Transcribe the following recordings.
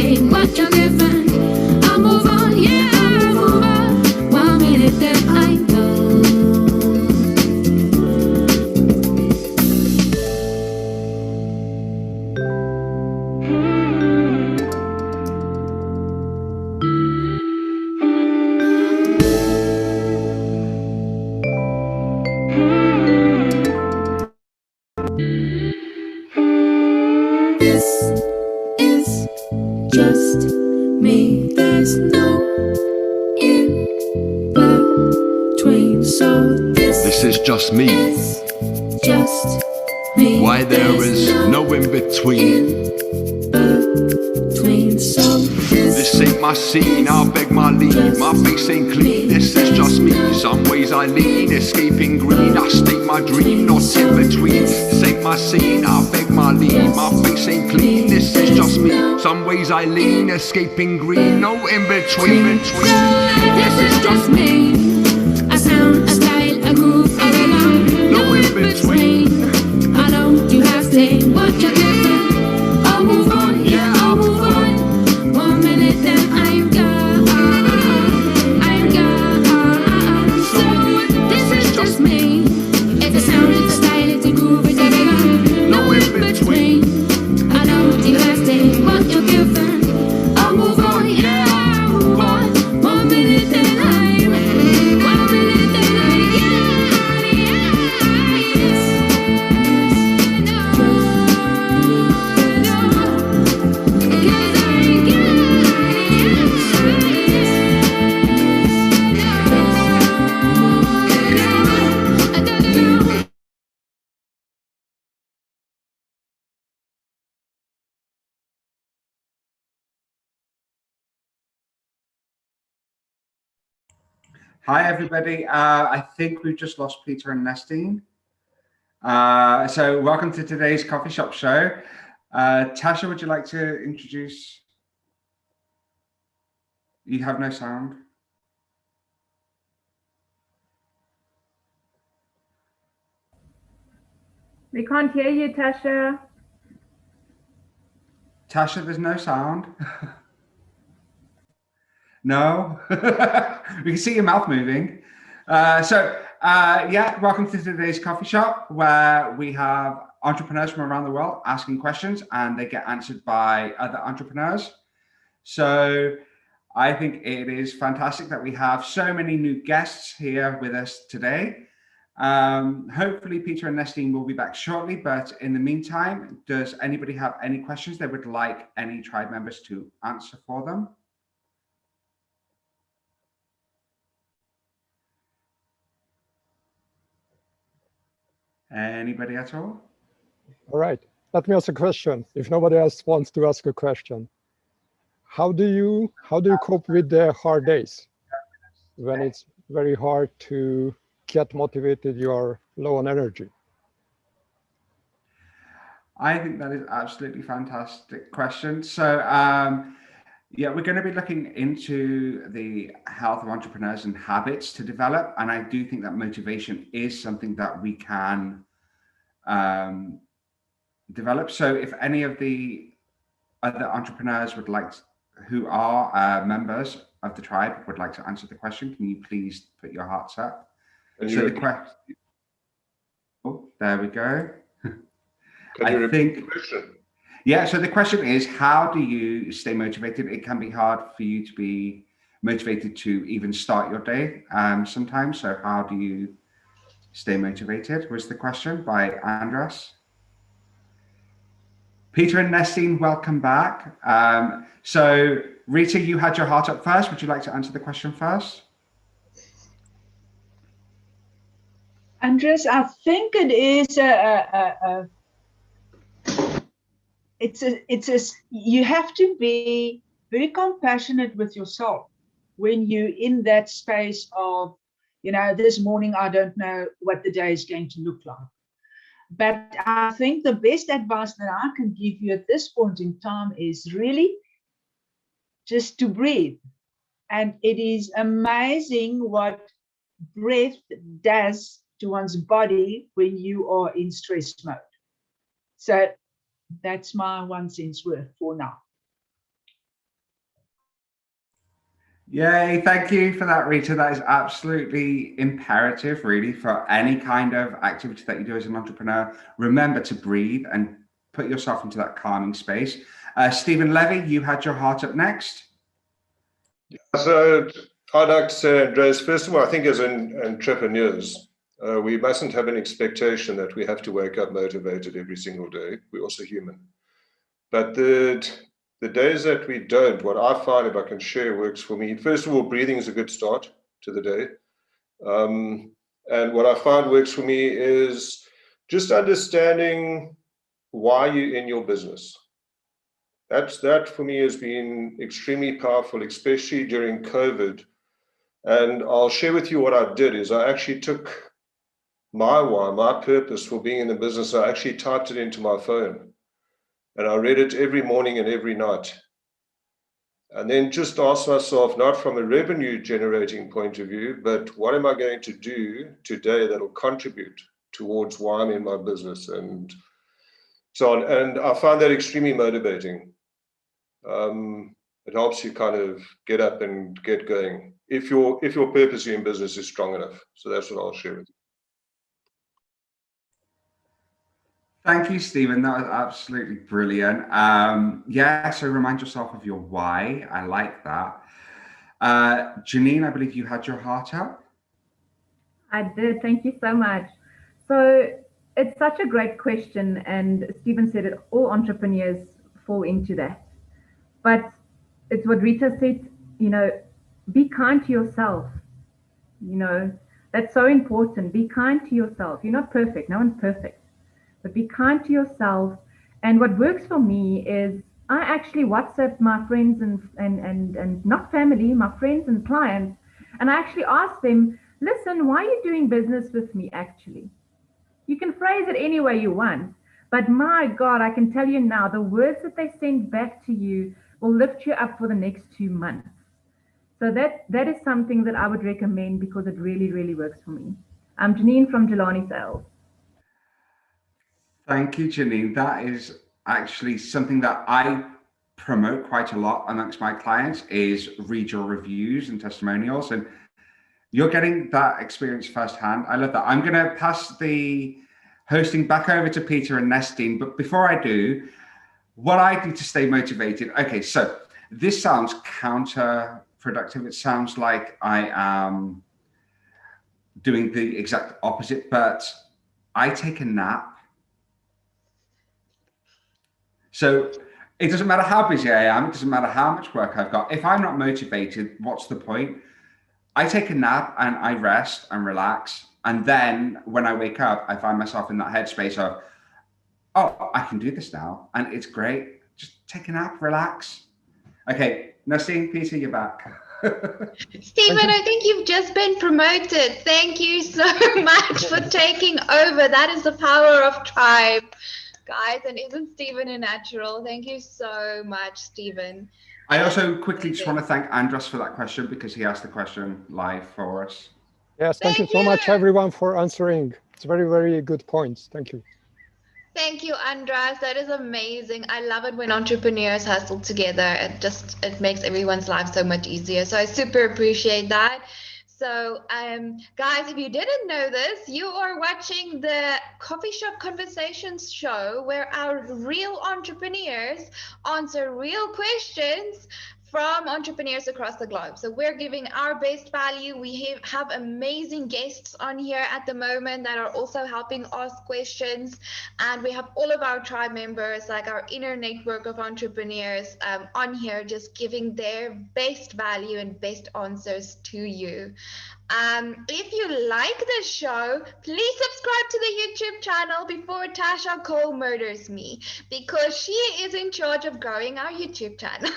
stay what you're given. I'll move on, yeah, I'll move on. 1 minute, then I'm gone. This is just me. There's no in between. So This is just me. is just me. Why there is no in between. Between. So This ain't my scene, I beg my leave. My face ain't clean, this is just me. Some ways I lean, escaping green. I state my dream, not in between. This ain't my scene, I beg my leave. My face ain't clean, this is just me. Some ways I lean, escaping green. No in between. this is just me. A sound, a style, a groove, a rhythm. No in between. I know you have to say what you're given. I'll move on, yeah, I'll move on. 1 minute, then I'm gone. I'm gone. So this is just me. It's a sound, it's a style, it's a groove, it's a rhythm. No in between. I know you have to say what you're given. I'll move on, yeah, I'll move on. 1 minute, then I'm 1 minute, then I'm Hi, everybody. I think we've just lost Peter and Nestine. So welcome to today's coffee shop show. Tasha, would you like to introduce? You have no sound. We can't hear you, Tasha. Tasha, there's no sound. No, we can see your mouth moving. Yeah, welcome to today's coffee shop where we have entrepreneurs from around the world asking questions and they get answered by other entrepreneurs. So I think it is fantastic that we have so many new guests here with us today. Hopefully Peter and Nestine will be back shortly, but in the meantime, does anybody have any questions they would like any tribe members to answer for them? Anybody at all? All right, let me ask a question. If nobody else wants to ask a question, how do you cope with the hard days when it's very hard to get motivated, you're low on energy? I think that is absolutely fantastic question. So yeah, we're going to be looking into the health of entrepreneurs and habits to develop. And I do think that motivation is something that we can develop. So if any of the other entrepreneurs would like, who are members of the tribe, would like to answer the question, can you please put your hearts up? So the question, oh, there we go. Can you repeat the question? Yeah, so the question is, how do you stay motivated? It can be hard for you to be motivated to even start your day sometimes. So how do you stay motivated was the question by Andras. Peter and Nestine, welcome back. So Rita, you had your heart up first. Would you like to answer the question first? Andres, I think it is you have to be very compassionate with yourself when you're in that space of, you know, this morning I don't know what the day is going to look like. But I think the best advice that I can give you at this point in time is really just to breathe. And it is amazing what breath does to one's body when you are in stress mode. So that's my 1 cent's worth for now. Yay, thank you for that, Rita. That is absolutely imperative, really, for any kind of activity that you do as an entrepreneur. Remember to breathe and put yourself into that calming space. Stephen Levy, you had your heart up next. So I'd like to say, Andreas, first of all, I think as entrepreneurs, we mustn't have an expectation that we have to wake up motivated every single day. We're also human. But the days that we don't, what I find, if I can share, works for me. First of all, breathing is a good start to the day. And what I find works for me is just understanding why you're in your business. That for me has been extremely powerful, especially during COVID. And I'll share with you what I did is I actually took my why, my purpose for being in the business. I actually typed it into my phone. And I read it every morning and every night. And then just ask myself, not from a revenue generating point of view, but what am I going to do today that will contribute towards why I'm in my business and so on. And I find that extremely motivating. It helps you kind of get up and get going if your purpose in business is strong enough. So that's what I'll share with you. Thank you, Stephen. That was absolutely brilliant. Yeah, so remind yourself of your why. I like that. Janine, I believe you had your heart out. I did. Thank you so much. So it's such a great question. And Stephen said it, all entrepreneurs fall into that. But it's what Rita said, be kind to yourself. That's so important. Be kind to yourself. You're not perfect. No one's perfect. But be kind to yourself. And what works for me is I actually WhatsApp my friends and not family, my friends and clients. And I actually ask them, listen, why are you doing business with me actually? You can phrase it any way you want. But my God, I can tell you now, the words that they send back to you will lift you up for the next 2 months. So that is something that I would recommend because it really, really works for me. I'm Janine from Jelani Sales. Thank you, Janine. That is actually something that I promote quite a lot amongst my clients is read your reviews and testimonials. And you're getting that experience firsthand. I love that. I'm going to pass the hosting back over to Peter and Nestine. But before I do, what I do to stay motivated. Okay, so this sounds counterproductive. It sounds like I am doing the exact opposite, but I take a nap. So it doesn't matter how busy I am. It doesn't matter how much work I've got. If I'm not motivated, what's the point? I take a nap and I rest and relax. And then when I wake up, I find myself in that headspace of, oh, I can do this now. And it's great. Just take a nap, relax. Okay, Nestine, Peter, you're back. Stephen, I think you've just been promoted. Thank you so much for taking over. That is the power of tribe. Guys, and isn't Stephen a natural? Thank you so much, Stephen. I also quickly just want to thank Andras for that question because he asked the question live for us. Yes, thank you so much, everyone, for answering. It's very, very good points. Thank you. Thank you, Andras. That is amazing. I love it when entrepreneurs hustle together. It makes everyone's life so much easier. So I super appreciate that. So, guys, if you didn't know this, you are watching the Coffee Shop Conversations show where our real entrepreneurs answer real questions from entrepreneurs across the globe. So we're giving our best value. We have amazing guests on here at the moment that are also helping ask questions. And we have all of our tribe members, like our inner network of entrepreneurs on here, just giving their best value and best answers to you. If you like this show, please subscribe to the YouTube channel before Tasha Cole murders me, because she is in charge of growing our YouTube channel.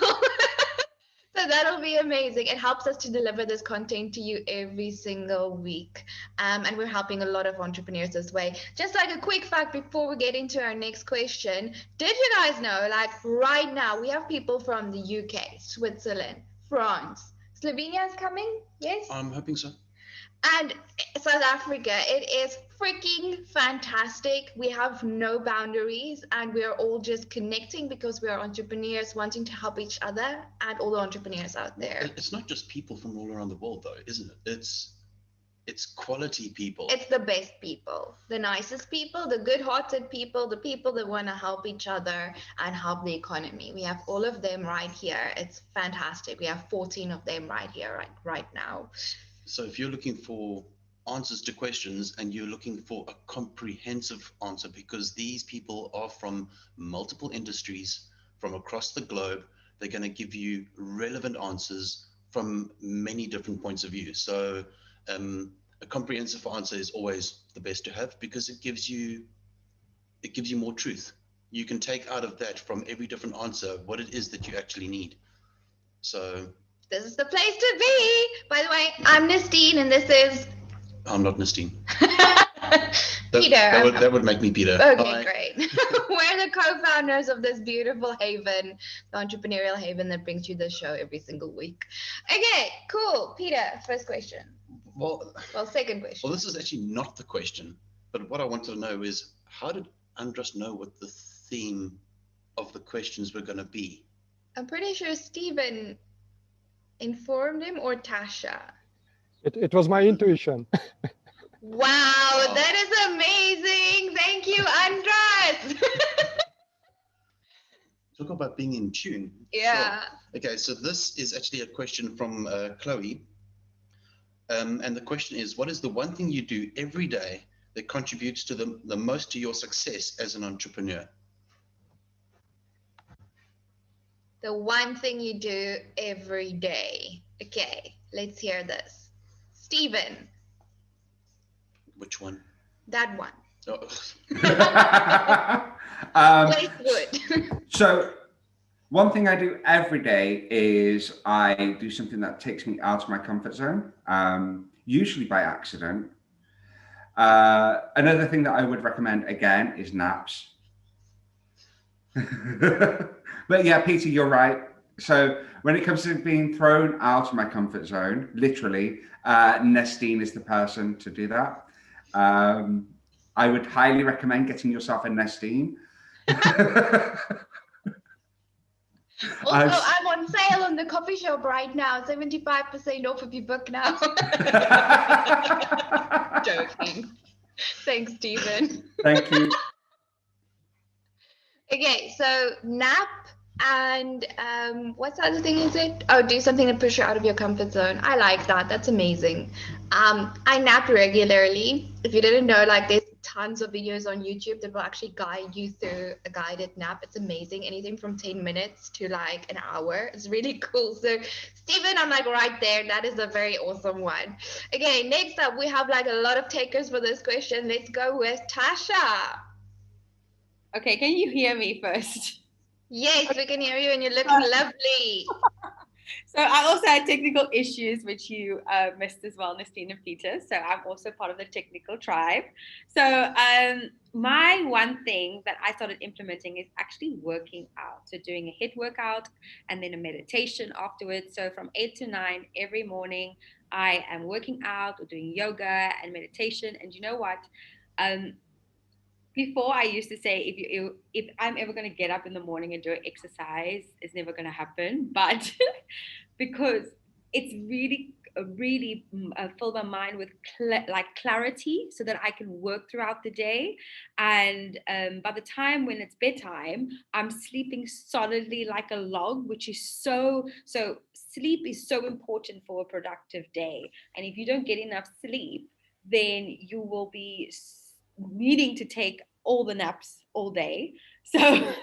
So that'll be amazing. It helps us to deliver this content to you every single week. And we're helping a lot of entrepreneurs this way. Just like a quick fact before we get into our next question, did you guys know, like right now, we have people from the UK, Switzerland, France, Slovenia is coming? Yes? I'm hoping so. And South Africa, it is freaking fantastic. We have no boundaries and we are all just connecting because we are entrepreneurs wanting to help each other and all the entrepreneurs out there. It's not just people from all around the world though, isn't it? It's quality people. It's the best people, the nicest people, the good-hearted people, the people that want to help each other and help the economy. We have all of them right here. It's fantastic. We have 14 of them right here, right now. So if you're looking for answers to questions and you're looking for a comprehensive answer, because these people are from multiple industries from across the globe, they're going to give you relevant answers from many different points of view. So a comprehensive answer is always the best to have because it gives you more truth. You can take out of that from every different answer what it is that you actually need. So this is the place to be. By the way, I'm Nastine and this is... I'm not Nastine. Peter. That would make me Peter. Okay, Hi. Great. We're the co-founders of this beautiful haven, the Entrepreneurial Haven that brings you the show every single week. Okay, cool. Peter, first question. Well, second question. Well, this is actually not the question, but what I wanted to know is how did Andras know what the theme of the questions were going to be? I'm pretty sure Stephen informed him, or Tasha. It was my intuition. Wow, that is amazing. Thank you, Andras. Talk about being in tune. Yeah. Sure. Okay, so this is actually a question from Chloe. And the question is, what is the one thing you do every day that contributes to the most to your success as an entrepreneur? The one thing you do every day. Okay, let's hear this. Stephen. Which one? That one. Oh. Wood. So one thing I do every day is I do something that takes me out of my comfort zone, usually by accident. Another thing that I would recommend again is naps. But yeah, Peter, you're right. So when it comes to being thrown out of my comfort zone, literally, Nestine is the person to do that. I would highly recommend getting yourself a Nestine. Also, I'm on sale on the coffee shop right now. 75% off if you book now. Joking. Thanks, Stephen. Thank you. Okay, so nap and what's the other thing is it? Oh, do something to push you out of your comfort zone. I like that. That's amazing. I nap regularly. If you didn't know, like there's tons of videos on YouTube that will actually guide you through a guided nap. It's amazing. Anything from 10 minutes to like an hour. It's really cool. So Stephen, I'm like right there. That is a very awesome one. Okay, next up, we have like a lot of takers for this question. Let's go with Tasha. Okay, can you hear me first? Yes, we can hear you and you're looking lovely. So I also had technical issues, which you missed as well, Nastine and Peter. So I'm also part of the technical tribe. So my one thing that I started implementing is actually working out. So doing a HIIT workout and then a meditation afterwards. So from 8 to 9 every morning, I am working out or doing yoga and meditation. And you know what? Before I used to say if I'm ever going to get up in the morning and do an exercise, it's never going to happen. But because it's really filled my mind with clarity so that I can work throughout the day. And by the time when it's bedtime, I'm sleeping solidly like a log, which is so sleep is so important for a productive day. And if you don't get enough sleep, then you will be needing to take all the naps all day. So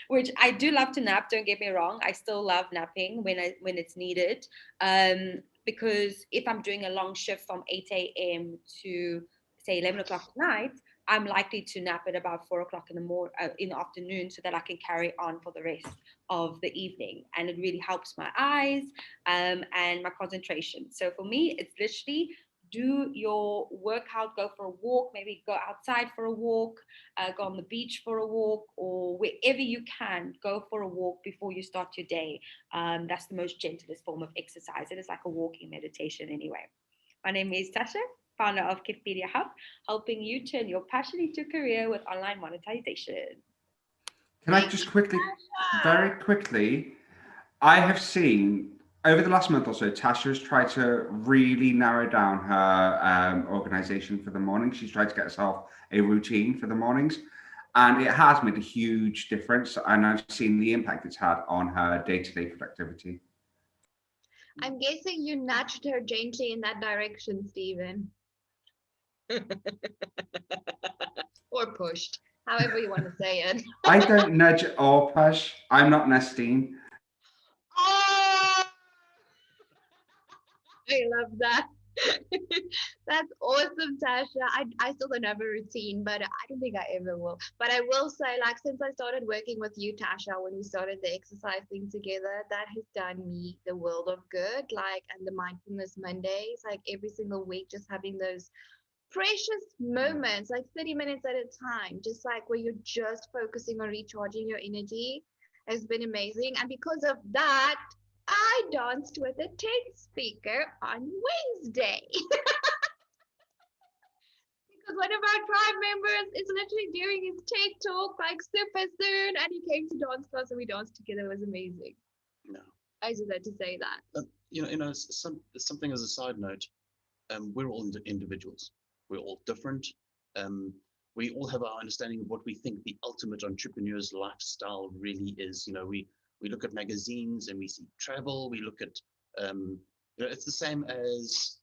which I do love to nap, don't get me wrong. I still love napping when it's needed, because if I'm doing a long shift from 8 a.m. to say 11 o'clock at night, I'm likely to nap at about 4 o'clock in the afternoon so that I can carry on for the rest of the evening. And it really helps my eyes and my concentration. So for me, it's literally do your workout, go for a walk, maybe go outside for a walk, go on the beach for a walk, or wherever you can, go for a walk before you start your day. That's the most gentlest form of exercise. It is like a walking meditation anyway. My name is Tasha, founder of Kidpedia Hub, helping you turn your passion into a career with online monetization. Can I just quickly, very quickly, I have seen over the last month or so, Tasha has tried to really narrow down her organization for the morning. She's tried to get herself a routine for the mornings, and it has made a huge difference. And I've seen the impact it's had on her day-to-day productivity. I'm guessing you nudged her gently in that direction, Stephen. Or pushed, however you want to say it. I don't nudge or push. I'm not Nestine. I love that. That's awesome, Tasha. I still don't have a routine, but I don't think I ever will. But I will say, like, since I started working with you, Tasha, when we started the exercise thing together, that has done me the world of good. Like, and the mindfulness Mondays, like every single week, just having those precious moments, like 30 minutes at a time, just like where you're just focusing on recharging your energy, has been amazing. And because of that, I danced with a TED speaker on Wednesday. Because one of our tribe members is literally doing his TED talk like super soon, and he came to dance class and we danced together. It was amazing. No. I just had to say that. Something as a side note, we're all individuals. We're all different. We all have our understanding of what we think the ultimate entrepreneur's lifestyle really is. We look at magazines and we see travel. We look at, it's the same as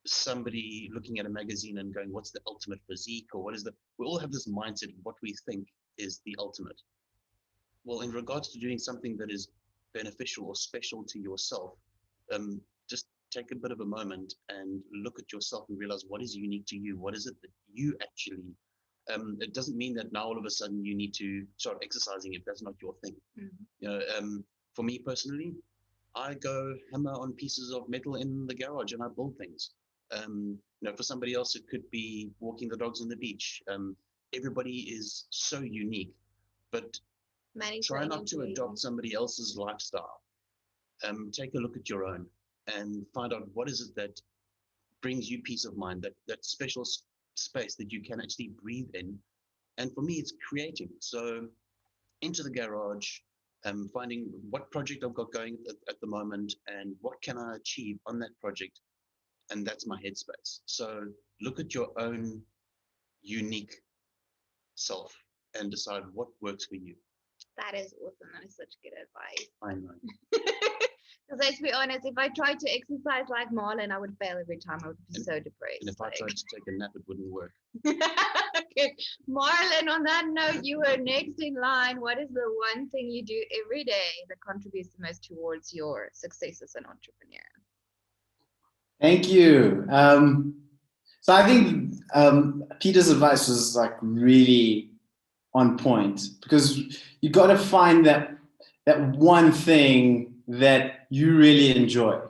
somebody looking at a magazine and going, what's the ultimate physique, or we all have this mindset of what we think is the ultimate. Well, in regards to doing something that is beneficial or special to yourself, just take a bit of a moment and look at yourself and realize what is unique to you. What is it that you actually, it doesn't mean that now all of a sudden you need to start exercising if that's not your thing. For me personally, I go hammer on pieces of metal in the garage and I build things. For somebody else, it could be walking the dogs on the beach. Everybody is so unique, but try not to adopt somebody else's lifestyle. Take a look at your own and find out what is it that brings you peace of mind, that special space that you can actually breathe in. And for me, it's creating. So into the garage, finding what project I've got going at the moment and what can I achieve on that project. And that's my headspace. So look at your own unique self and decide what works for you. That is awesome. That is such good advice. I know. Because let's be honest, if I tried to exercise like Marlon, I would fail every time. I would be so depressed. And if I tried to take a nap, it wouldn't work. Okay. Marlon, on that note, you were next in line. What is the one thing you do every day that contributes the most towards your success as an entrepreneur? Thank you. So I think Peter's advice was like really on point, because you got to find that one thing that you really enjoy.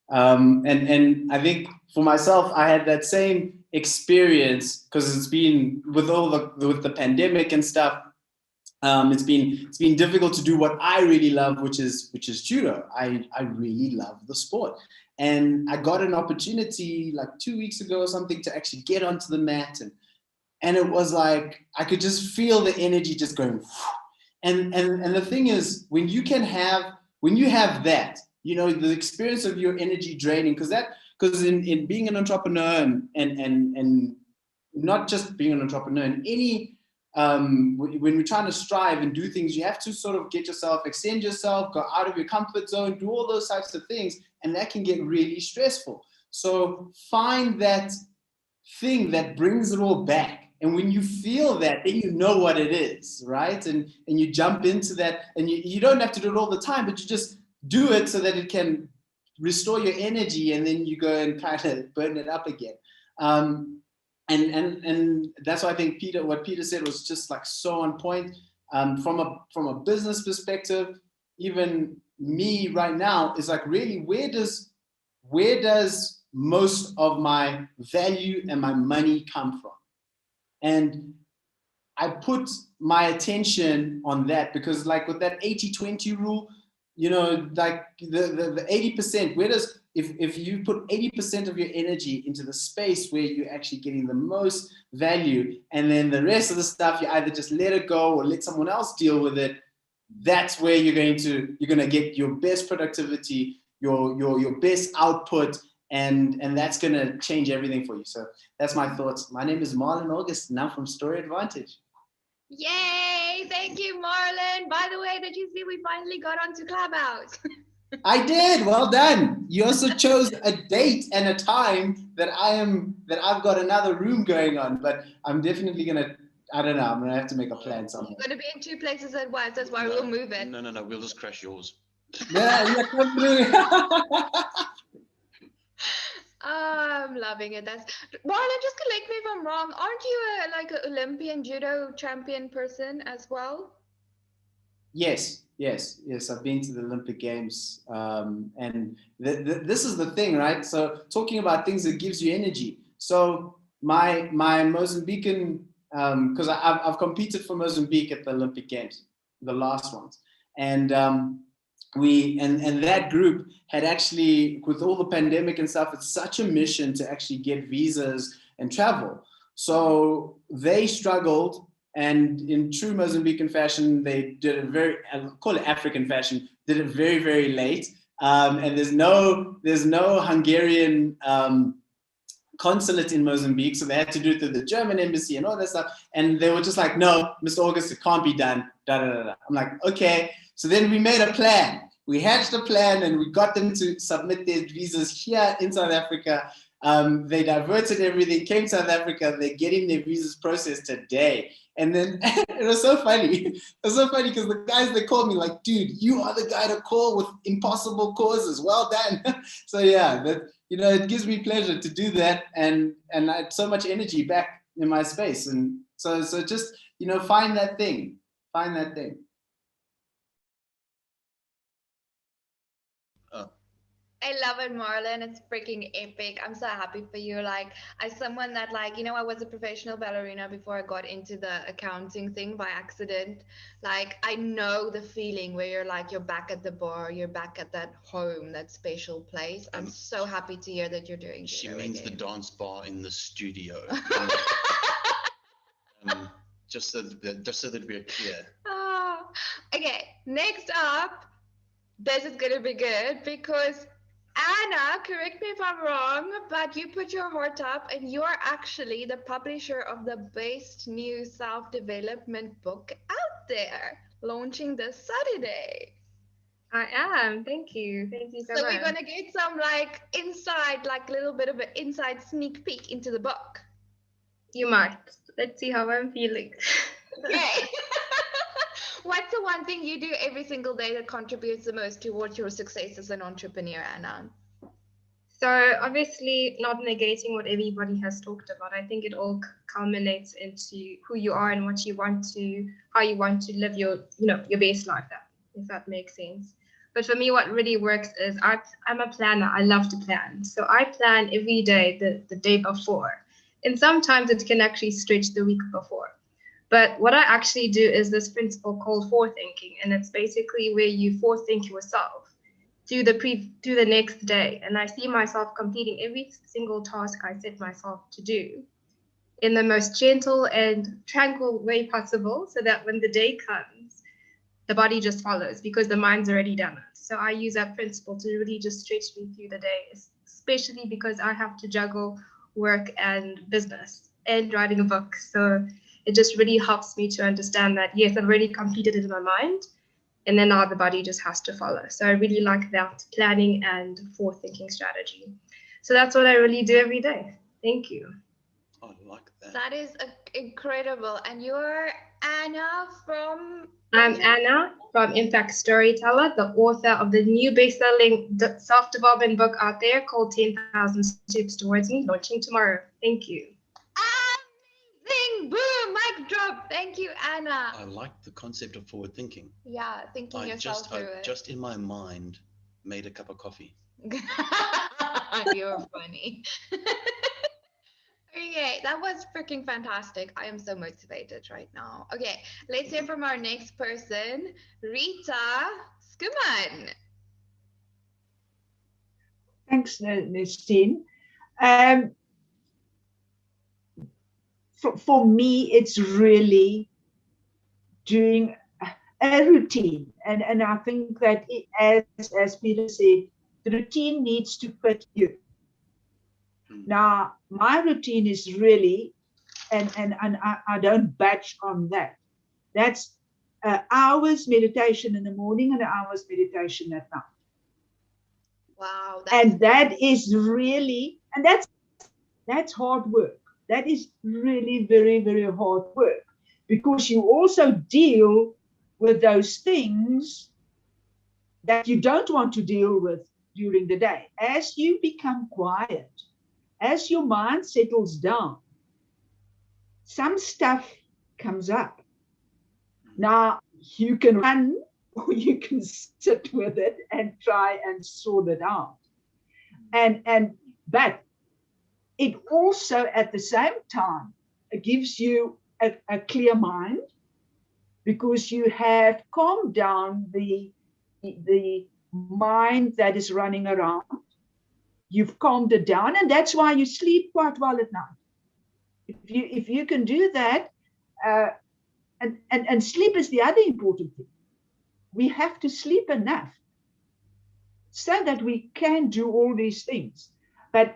And I think for myself, I had that same experience because it's been with the pandemic and stuff. It's been difficult to do what I really love, which is judo. I really love the sport. And I got an opportunity like 2 weeks ago or something to actually get onto the mat, and it was like I could just feel the energy just going. And the thing is, when you have that, the experience of your energy draining, because in being an entrepreneur and not just being an entrepreneur, in any when we're trying to strive and do things, you have to sort of extend yourself, go out of your comfort zone, do all those types of things, and that can get really stressful. So find that thing that brings it all back. And when you feel that, then you know what it is, right? And you jump into that, and you don't have to do it all the time, but you just do it so that it can restore your energy, and then you go and kind of burn it up again. And that's why I think what Peter said was just like so on point. From a business perspective, even me right now is like, really, where does most of my value and my money come from? And I put my attention on that, because like with that 80-20 rule, like the 80%, where does, if you put 80% of your energy into the space where you're actually getting the most value, and then the rest of the stuff, you either just let it go or let someone else deal with it, that's where you're going to get your best productivity, your best output, and that's going to change everything for you. So that's my thoughts. My name is Marlon August, and I'm from Story Advantage. Yay! Thank you, Marlon. By the way, did you see we finally got onto Clubhouse? I did. Well done. You also chose a date and a time that I've got another room going on, but I'm definitely gonna. I don't know. I'm gonna have to make a plan somewhere. You're gonna be in 2 places at once. That's why we'll move it. No. We'll just crash yours. Yeah, come through. I'm loving it. That's Marlon. Just correct me if I'm wrong. Aren't you like an Olympian judo champion person as well? Yes. I've been to the Olympic Games, and this is the thing, right? So talking about things that gives you energy. So my Mozambican, because I've competed for Mozambique at the Olympic Games, the last ones, and and that group had actually, with all the pandemic and stuff, it's such a mission to actually get visas and travel. So they struggled. And in true Mozambican fashion, they did it I'll call it African fashion, did it very, very late. And there's no Hungarian consulate in Mozambique, so they had to do it through the German embassy and all that stuff. And they were just like, no, Mr. August, it can't be done. I'm like, okay. So then we made a plan. We hatched a plan, and we got them to submit their visas here in South Africa. They diverted everything, came to South Africa. They're getting their visas processed today. And then it was so funny. It was so funny because the guys, they called me like, dude, you are the guy to call with impossible causes. Well done. So yeah, it gives me pleasure to do that, and I had so much energy back in my space. And so just, find that thing. I love it, Marlon. It's freaking epic. I'm so happy for you. Like, as someone that, like, I was a professional ballerina before I got into the accounting thing by accident. Like, I know the feeling where you're like, you're back at the bar, you're back at that home, that special place. I'm so happy to hear that you're doing. She means the dance bar in the studio. Just so that we're clear. Okay, next up, this is gonna be good because Anna, correct me if I'm wrong, but you put your heart up and you're actually the publisher of the best new self-development book out there, launching this Saturday. I am. Thank you. Thank you so much. So we're gonna get some a little bit of an inside sneak peek into the book. You might. Let's see how I'm feeling. Okay. What's the one thing you do every single day that contributes the most towards your success as an entrepreneur, Anna? So obviously not negating what everybody has talked about. I think it all culminates into who you are and how you want to live your best life, if that makes sense. But for me, what really works is I'm a planner. I love to plan. So I plan every day, the day before. And sometimes it can actually stretch the week before. But what I actually do is this principle called forethinking, and it's basically where you forethink yourself to the next day. And I see myself completing every single task I set myself to do in the most gentle and tranquil way possible, so that when the day comes, the body just follows because the mind's already done it. So I use that principle to really just stretch me through the day, especially because I have to juggle work and business and writing a book. So it just really helps me to understand that, yes, I've already completed it in my mind, and then now the body just has to follow. So I really like that planning and forethinking strategy. So that's what I really do every day. Thank you. I like that. That is incredible. And you're Anna from? I'm Anna from Impact Storyteller, the author of the new best-selling self-development book out there called 10,000 Steps Towards Me, launching tomorrow. Thank you. Amazing! Boom! Mic drop. Thank you, Anna. I like the concept of forward thinking. Yeah, thinking yourself through it. Just in my mind made a cup of coffee. You're funny. Okay, that was freaking fantastic. I am so motivated right now. Okay, let's hear from our next person, Rita Skuman. Thanks, Nestine. Um, for me, it's really doing a routine. And I think that as Peter said, the routine needs to fit you. Now, my routine is really, and I don't batch on that. That's hours meditation in the morning and hours meditation at night. Wow. And that is really, and that's hard work. That is really very, very hard work, because you also deal with those things that you don't want to deal with during the day. As you become quiet, as your mind settles down, some stuff comes up. Now, you can run or you can sit with it and try and sort it out. But it also at the same time gives you a clear mind, because you have calmed down the mind that is running around. You've calmed it down, and that's why you sleep quite well at night. If you can do that, and sleep is the other important thing. We have to sleep enough so that we can do all these things. But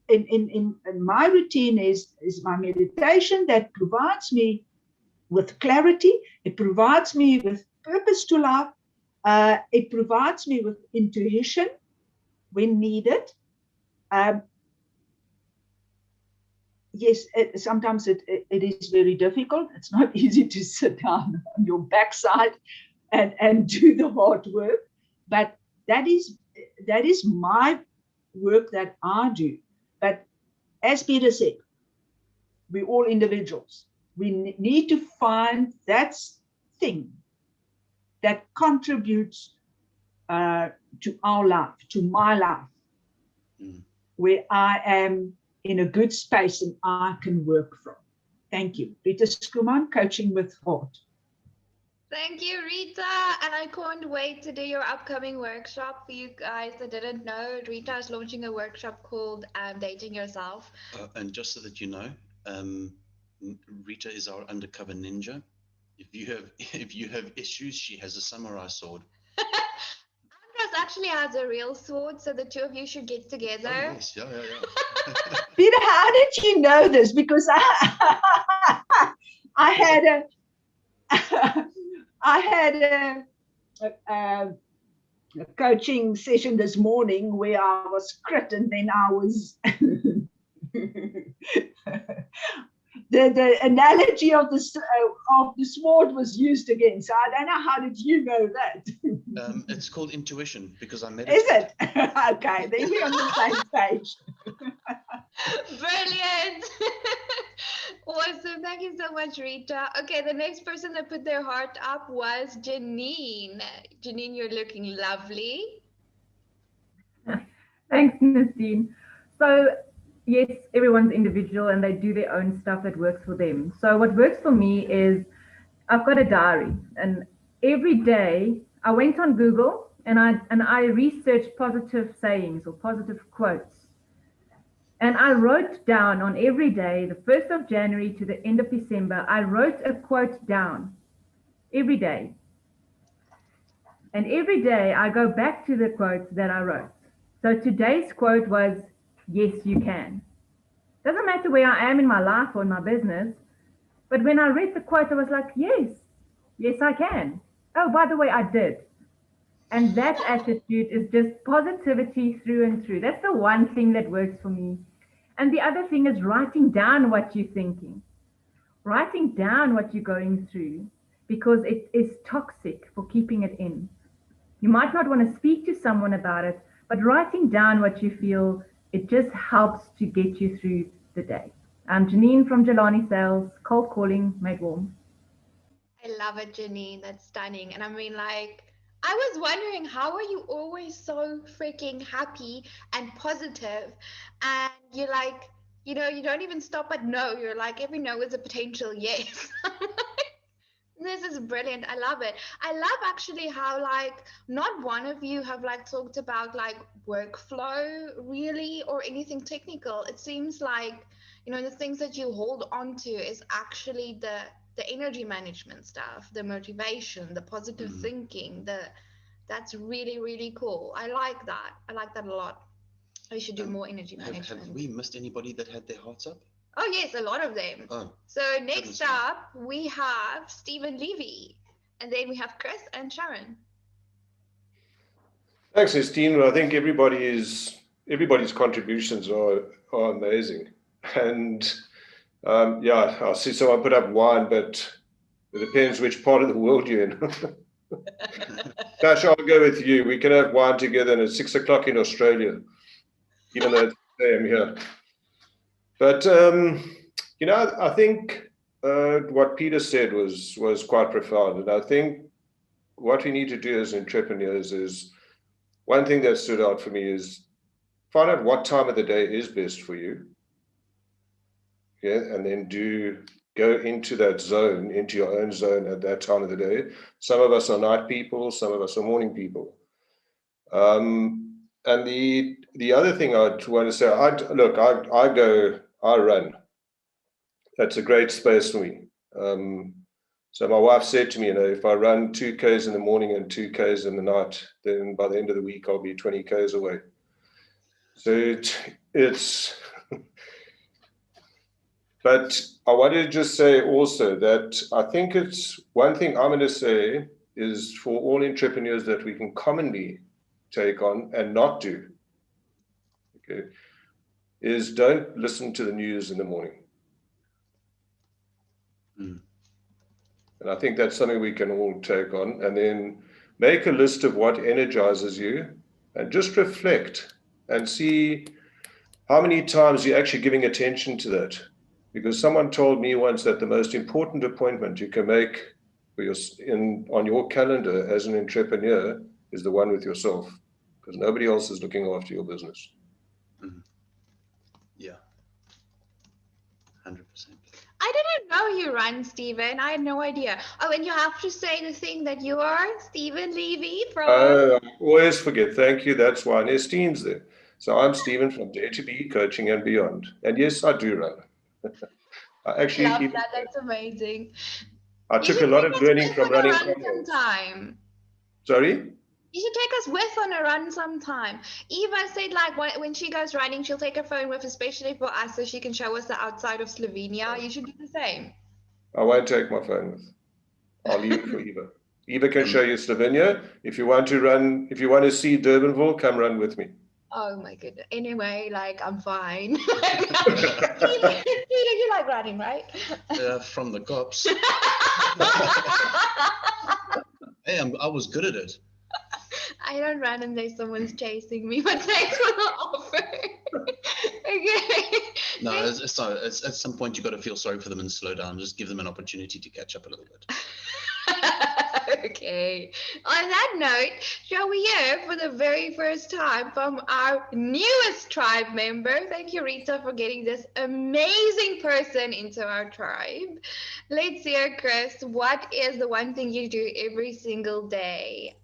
in my routine is my meditation that provides me with clarity. It provides me with purpose to life. It provides me with intuition when needed. Yes, sometimes it is very difficult. It's not easy to sit down on your backside and do the hard work. But that is my work that I do. But as Peter said, we're all individuals. We need to find that thing that contributes to our life, to my life, where I am in a good space and I can work from. Thank you. Rita Skuman, Coaching with Heart. Thank you, Rita. And I can't wait to do your upcoming workshop. For you guys that didn't know, Rita is launching a workshop called Dating Yourself. And just so that you know, Rita is our undercover ninja. If you have issues, she has a samurai sword. Andras actually has a real sword, so the two of you should get together. Oh, yes, yeah. Peter, how did you know this? Because I had a coaching session this morning where I was crit, and then I was the analogy of the sword was used again. So I don't know, how did you know that? It's called intuition, because I meditate. Is it? Okay, then we're on the same page. Brilliant. Awesome. Thank you so much, Rita. Okay, the next person that put their heart up was Janine. Janine, you're looking lovely. Thanks, Nestine. So, yes, everyone's individual and they do their own stuff that works for them. So what works for me is I've got a diary, and every day I went on Google and I researched positive sayings or positive quotes. And I wrote down on every day, the 1st of January to the end of December, I wrote a quote down every day. And every day I go back to the quotes that I wrote. So today's quote was, yes, you can. Doesn't matter where I am in my life or in my business, but when I read the quote, I was like, yes, I can. Oh, by the way, I did. And that attitude is just positivity through and through. That's the one thing that works for me. And the other thing is writing down what you're thinking, writing down what you're going through, because it is toxic for keeping it in. You might not want to speak to someone about it, but writing down what you feel, it just helps to get you through the day. I'm Janine from Jelani Sales, cold calling made warm. I love it, Janine. That's stunning. And I mean, like, I was wondering, how are you always so freaking happy and positive? And you're like you know, you don't even stop at no. You're like, every no is a potential yes. This is brilliant. I love it. I love actually how like not one of you have like talked about like workflow really or anything technical. It seems like, you know, the things that you hold on to is actually the energy management stuff, the motivation, the positive thinking, that's really, really cool. I like that. I like that a lot. We should do more energy management. Have we missed anybody that had their hearts up? Oh, yes, a lot of them. Oh, so next up, we have Stephen Levy, and then we have Chris and Sharon. Thanks, Esteem. I think everybody's contributions are amazing. And yeah, I see someone put up wine, but it depends which part of the world you're in. Dash, I'll go with you. We can have wine together, and it's 6 o'clock in Australia, even though it's the same here. But you know, I think what Peter said was quite profound, and I think what we need to do as entrepreneurs is, one thing that stood out for me is find out what time of the day is best for you. Yeah, and then go into that zone, into your own zone at that time of the day. Some of us are night people, some of us are morning people. And the other thing I want to say, I run. That's a great space for me. So my wife said to me, you know, if I run 2 Ks in the morning and 2 Ks in the night, then by the end of the week, I'll be 20 Ks away. So it's, but I wanted to just say also that I think it's one thing I'm going to say is for all entrepreneurs that we can commonly take on and not do, okay, is don't listen to the news in the morning. And I think that's something we can all take on, and then make a list of what energizes you and just reflect and see how many times you're actually giving attention to that. Because someone told me once that the most important appointment you can make for on your calendar as an entrepreneur is the one with yourself, because nobody else is looking after your business. Yeah, 100%. I didn't know you run, Stephen. I had no idea. Oh, and you have to say the thing that you are Stephen Levy from... I always forget. Thank you. That's why Esteem's there. So I'm Stephen from Dare to Be Coaching and Beyond. And yes, I do run. I actually love that. That's amazing. I took a lot of learning from running. Sometime. Sorry? You should take us with on a run sometime. Eva said like when she goes running, she'll take her phone with, especially for us, so she can show us the outside of Slovenia. You should do the same. I won't take my phone with. I'll leave it for Eva. Eva can show you Slovenia. If you want to run, if you want to see Durbanville, come run with me. Oh my goodness. Anyway, like I'm fine. Eva, you like running, right? From the cops. Hey, I was good at it. I don't run unless someone's chasing me, but thanks for the offer. Okay. No, at some point you got to feel sorry for them and slow down. Just give them an opportunity to catch up a little bit. Okay. On that note, shall we hear for the very first time from our newest tribe member? Thank you, Rita, for getting this amazing person into our tribe. Let's hear, Chris, what is the one thing you do every single day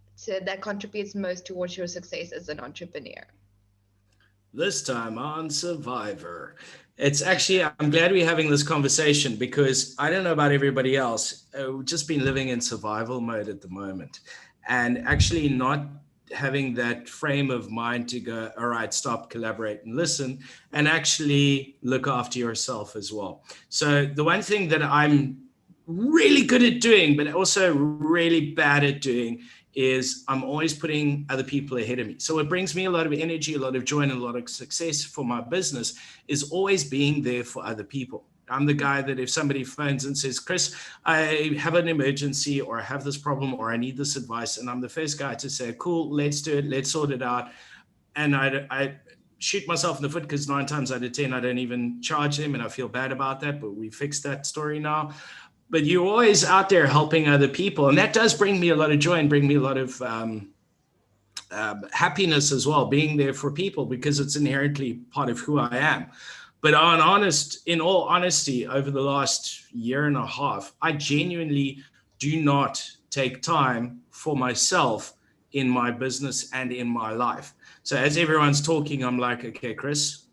that contributes most towards your success as an entrepreneur? This time on Survivor. It's actually, I'm glad we're having this conversation, because I don't know about everybody else. We've just been living in survival mode at the moment, and actually not having that frame of mind to go, all right, stop, collaborate and listen, and actually look after yourself as well. So the one thing that I'm really good at doing, but also really bad at doing, is I'm always putting other people ahead of me. So what brings me a lot of energy, a lot of joy, and a lot of success for my business is always being there for other people. I'm the guy that if somebody phones and says, Chris, I have an emergency, or I have this problem, or I need this advice, and I'm the first guy to say, cool, let's do it, let's sort it out. And I shoot myself in the foot, because 9 times out of 10, I don't even charge them, and I feel bad about that, but we fixed that story now. But you're always out there helping other people. And that does bring me a lot of joy and bring me a lot of happiness as well, being there for people, because it's inherently part of who I am. But in all honesty, over the last year and a half, I genuinely do not take time for myself in my business and in my life. So as everyone's talking, I'm like, okay, Chris,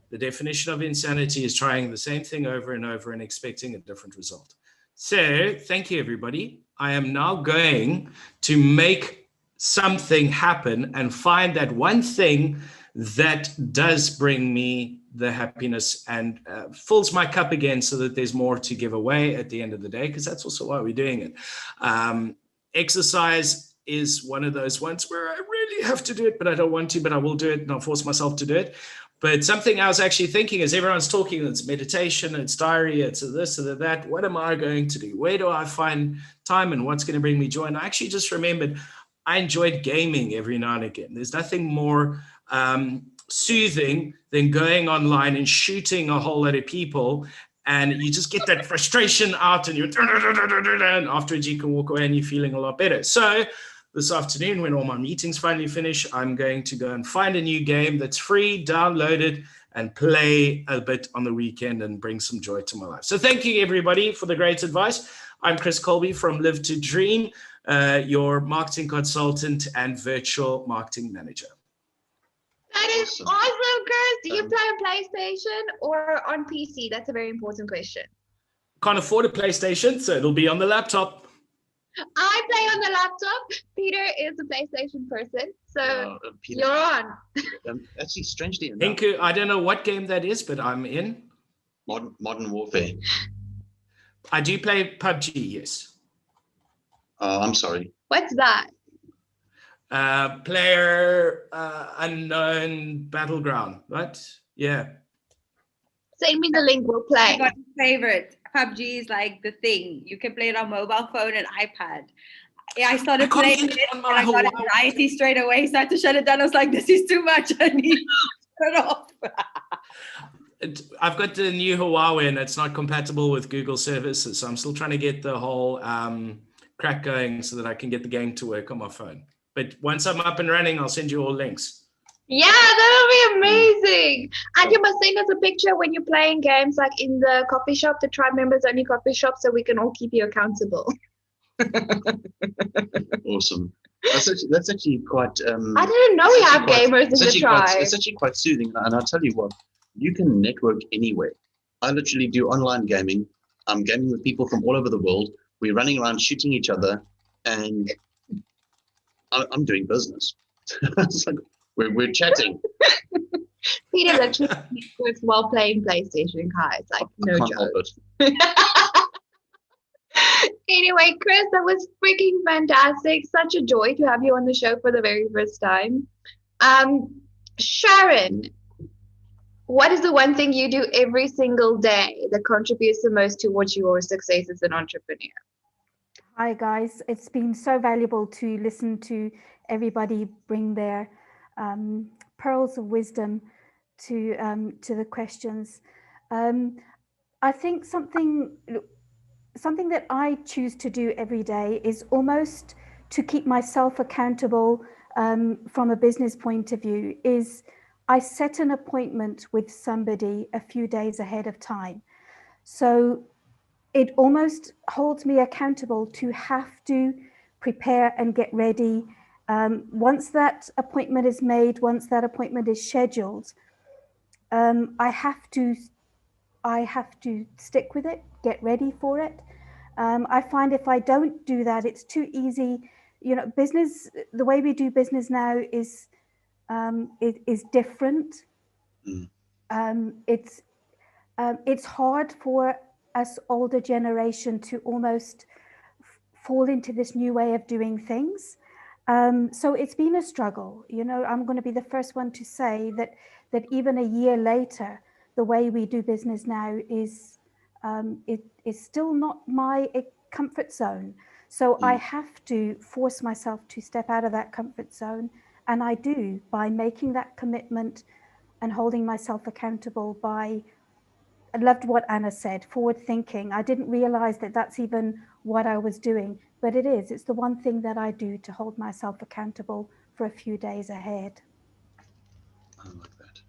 the definition of insanity is trying the same thing over and over and expecting a different result. So thank you, everybody. I am now going to make something happen and find that one thing that does bring me the happiness and fills my cup again so that there's more to give away at the end of the day, because that's also why we're doing it. Exercise is one of those ones where I really have to do it, but I don't want to, but I will do it and I'll force myself to do it. But something I was actually thinking as everyone's talking, it's meditation, it's diary, it's this or that. What am I going to do? Where do I find time and what's going to bring me joy? And I actually just remembered I enjoyed gaming every now and again. There's nothing more soothing than going online and shooting a whole lot of people. And you just get that frustration out and and afterwards you can walk away and you're feeling a lot better. So this afternoon, when all my meetings finally finish, I'm going to go and find a new game that's free, download it, and play a bit on the weekend and bring some joy to my life. So thank you, everybody, for the great advice. I'm Chris Colby from Live to Dream, your marketing consultant and virtual marketing manager. That is awesome, Chris. Do you play on PlayStation or on PC? That's a very important question. Can't afford a PlayStation, so it'll be on the laptop. I play on the laptop. Peter is a PlayStation person, so Peter, you're on. Actually, strangely enough, Hinku, I don't know what game that is, but I'm in. Modern Warfare. I do play PUBG, yes. I'm sorry. What's that? Player unknown battleground, right? Yeah. Send me the link, we'll play. My favorite. PUBG is like the thing. You can play it on mobile phone and iPad. Yeah, I started playing it and I got anxiety straight away. So I had to shut it down. I was like, this is too much. I need to shut it off. I've got the new Huawei and it's not compatible with Google services. So I'm still trying to get the whole crack going so that I can get the game to work on my phone. But once I'm up and running, I'll send you all links. Yeah, that'll be amazing. And you must send us a picture when you're playing games like in the coffee shop, the Tribe Members Only coffee shop, so we can all keep you accountable. Awesome. That's actually quite... I didn't know we have gamers in the Tribe. It's actually quite soothing. And I'll tell you what, you can network anywhere. I literally do online gaming. I'm gaming with people from all over the world. We're running around shooting each other and I'm doing business. It's like, we're chatting. Peter's actually works while playing PlayStation cards. Like, no joke. Anyway, Chris, that was freaking fantastic. Such a joy to have you on the show for the very first time. Sharon, what is the one thing you do every single day that contributes the most towards your success as an entrepreneur? Hi, guys. It's been so valuable to listen to everybody bring their pearls of wisdom to the questions. I think something that I choose to do every day is almost to keep myself accountable from a business point of view is I set an appointment with somebody a few days ahead of time. So it almost holds me accountable to have to prepare and get ready. Once that appointment is made, once that appointment is scheduled, I have to stick with it, get ready for it. I find if I don't do that, it's too easy. You know, business, the way we do business now is different. It's hard for us older generation to almost fall into this new way of doing things. So it's been a struggle. You know, I'm going to be the first one to say that even a year later, the way we do business now is still not my comfort zone. So I have to force myself to step out of that comfort zone. And I do by making that commitment and holding myself accountable by, I loved what Anna said, forward thinking. I didn't realize that that's even what I was doing, but it is. It's the one thing that I do to hold myself accountable for a few days ahead. I like that.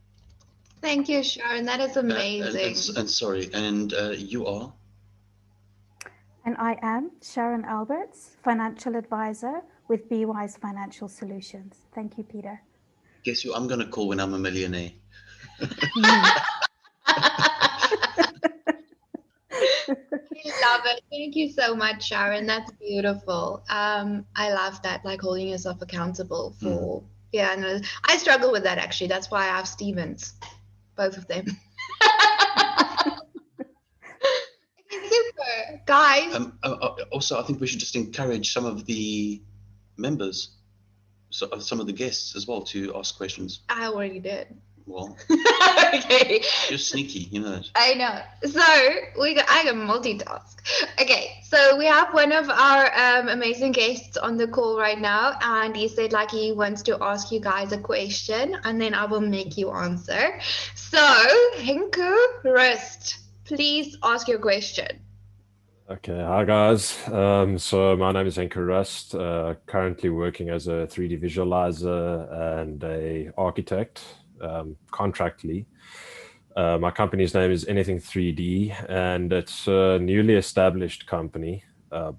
Thank you, Sharon. That is amazing. And sorry, and you are? And I am Sharon Alberts, financial advisor with BWise Financial Solutions. Thank you, Peter. Guess who I'm going to call when I'm a millionaire? I love it. Thank you so much, Sharon. That's beautiful. I love that, like holding yourself accountable for. Yeah, no, I struggle with that actually. That's why I have Stevens, both of them. Okay, super, guys. Also, I think we should just encourage some of the members, some of the guests as well, to ask questions. I already did. Well, okay. You're sneaky, you know. I know. So I can multitask. Okay, so we have one of our amazing guests on the call right now, and he said like he wants to ask you guys a question, and then I will make you answer. So Henko Rust, please ask your question. Okay, hi guys. So my name is Henko Rust, currently working as a 3D visualizer and a architect, contractly. My company's name is Anything 3D, and it's a newly established company. Oh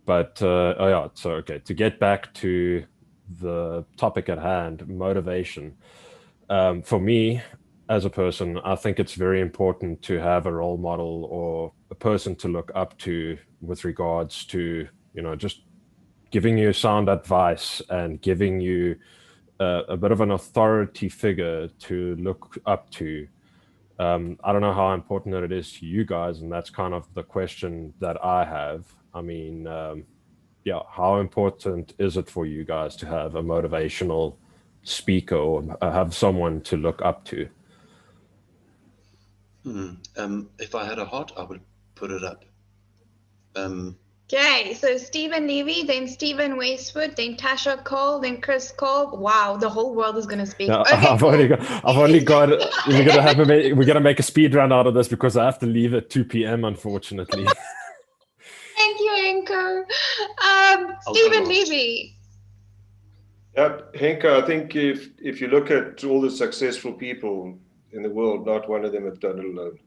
yeah, so okay, to get back to the topic at hand, motivation. For me, as a person, I think it's very important to have a role model or a person to look up to with regards to, you know, just giving you sound advice and giving you a bit of an authority figure to look up to. I don't know how important it is to you guys, and that's kind of the question that I have. I mean, yeah, how important is it for you guys to have a motivational speaker or have someone to look up to? If I had a heart, I would put it up. Okay, so Stephen Levy, then Stephen Westwood, then Tasha Cole, then Chris Cole. Wow, the whole world is gonna speak. Yeah, Okay. I've only got. We're gonna make a speed run out of this because I have to leave at 2 p.m. unfortunately. Thank you, Henko. Stephen Levy. Yeah, Henko, I think if you look at all the successful people in the world, not one of them have done it alone.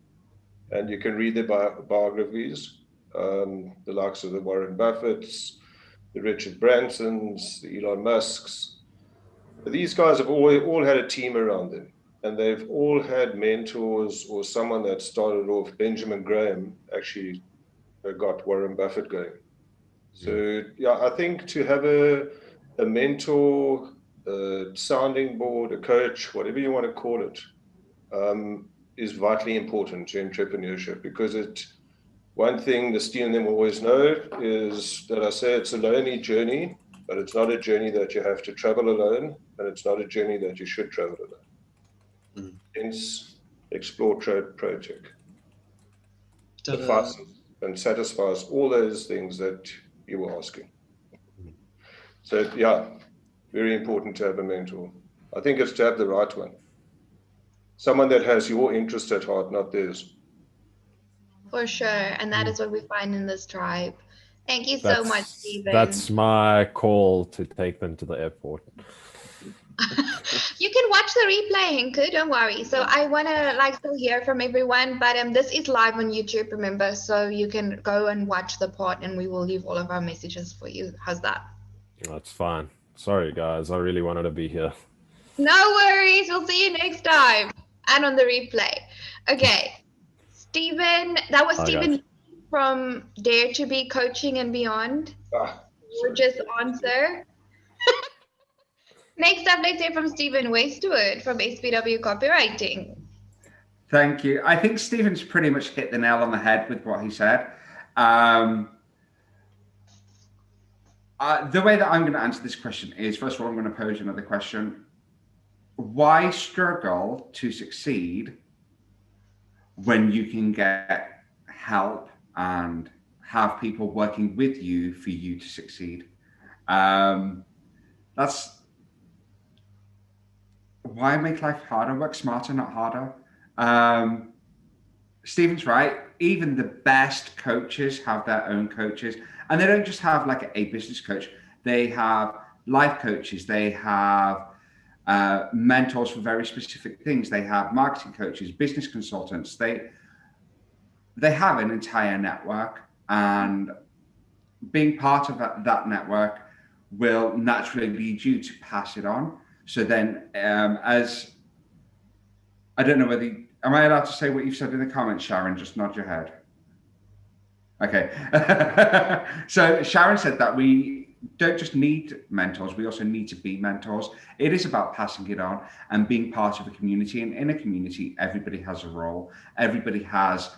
And you can read their biographies, the likes of the Warren Buffetts, the Richard Bransons, the Elon Musks. These guys have all had a team around them, and they've all had mentors or someone that started off. Benjamin Graham actually got Warren Buffett going. So yeah, I think to have a mentor, a sounding board, a coach, whatever you want to call it, is vitally important to entrepreneurship, because one thing the Steve and them always know is that I say it's a lonely journey, but it's not a journey that you have to travel alone, and it's not a journey that you should travel alone. Hence, explore ProTech. Suffices and satisfies all those things that you were asking. So yeah, very important to have a mentor. I think it's to have the right one. Someone that has your interest at heart, not theirs. For sure, and that is what we find in this tribe. Thank you so much, Stephen. That's my call to take them to the airport. You can watch the replay, Henko, don't worry. So I want to still hear from everyone, but this is live on YouTube, remember, so you can go and watch the part, and we will leave all of our messages for you. How's that? That's fine. Sorry guys, I really wanted to be here. No worries, we'll see you next time and on the replay. Okay, Stephen, that was Stephen from Dare to Be Coaching and Beyond. Gorgeous answer. Next up, let's hear from Stephen Westwood from SPW Copywriting. Thank you. I think Stephen's pretty much hit the nail on the head with what he said. The way that I'm going to answer this question is, first of all, I'm going to pose another question. Why struggle to succeed when you can get help and have people working with you for you to succeed? That's why make life harder. Work smarter, not harder. Stephen's right. Even the best coaches have their own coaches, and they don't just have like a business coach. They have life coaches. They have mentors for very specific things. They have marketing coaches, business consultants. They have an entire network, and being part of that network will naturally lead you to pass it on. So then, as I don't know whether am I allowed to say what you've said in the comments, Sharon? Just nod your head. Okay. So Sharon said that we don't just need mentors, we also need to be mentors. It is about passing it on and being part of a community. And in a community, everybody has a role. Everybody has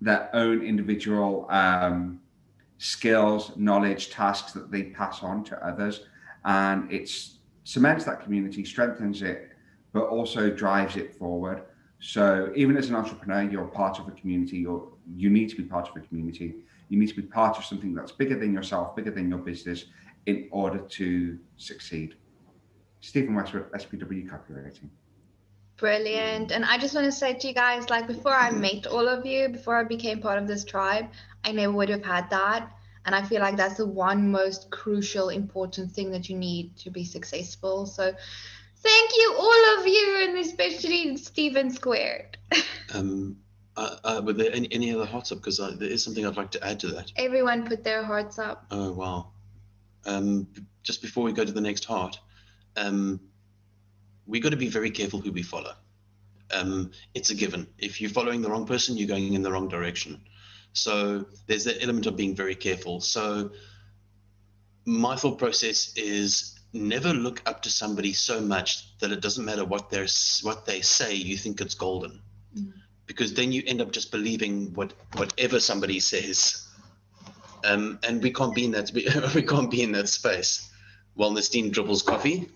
their own individual skills, knowledge, tasks that they pass on to others. And it cements that community, strengthens it, but also drives it forward. So even as an entrepreneur, you're part of a community. You need to be part of a community. You need to be part of something that's bigger than yourself, bigger than your business, in order to succeed. Stephen Westwood, SPW Copywriting. Brilliant. And I just want to say to you guys, like, before I met all of you, before I became part of this tribe, I never would have had that. And I feel like that's the one most crucial, important thing that you need to be successful. So thank you, all of you, and especially Stephen Squared. Were there any other hearts up? Because there is something I'd like to add to that. Everyone put their hearts up. Oh, wow. Just before we go to the next heart, we got to be very careful who we follow. It's a given. If you're following the wrong person, you're going in the wrong direction. So there's that element of being very careful. So my thought process is never look up to somebody so much that it doesn't matter what they say, you think it's golden. Because then you end up just believing whatever somebody says. And we can't be in that we can't be in that space. While Nastine dribbles coffee.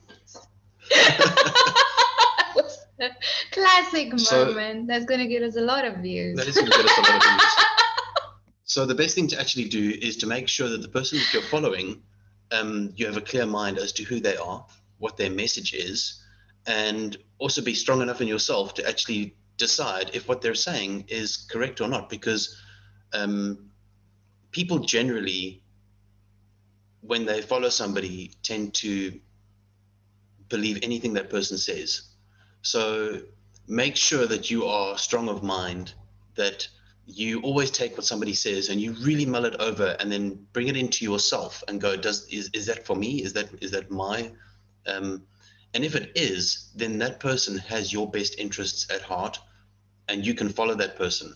Classic moment. That's going to get us a lot of views. That is going to get us a lot of views. So the best thing to actually do is to make sure that the person that you're following, you have a clear mind as to who they are, what their message is, and also be strong enough in yourself to actually decide if what they're saying is correct or not. Because people generally, when they follow somebody, tend to believe anything that person says. So make sure that you are strong of mind, that you always take what somebody says and you really mull it over and then bring it into yourself and go, is that for me? Is that my, and if it is, then that person has your best interests at heart and you can follow that person.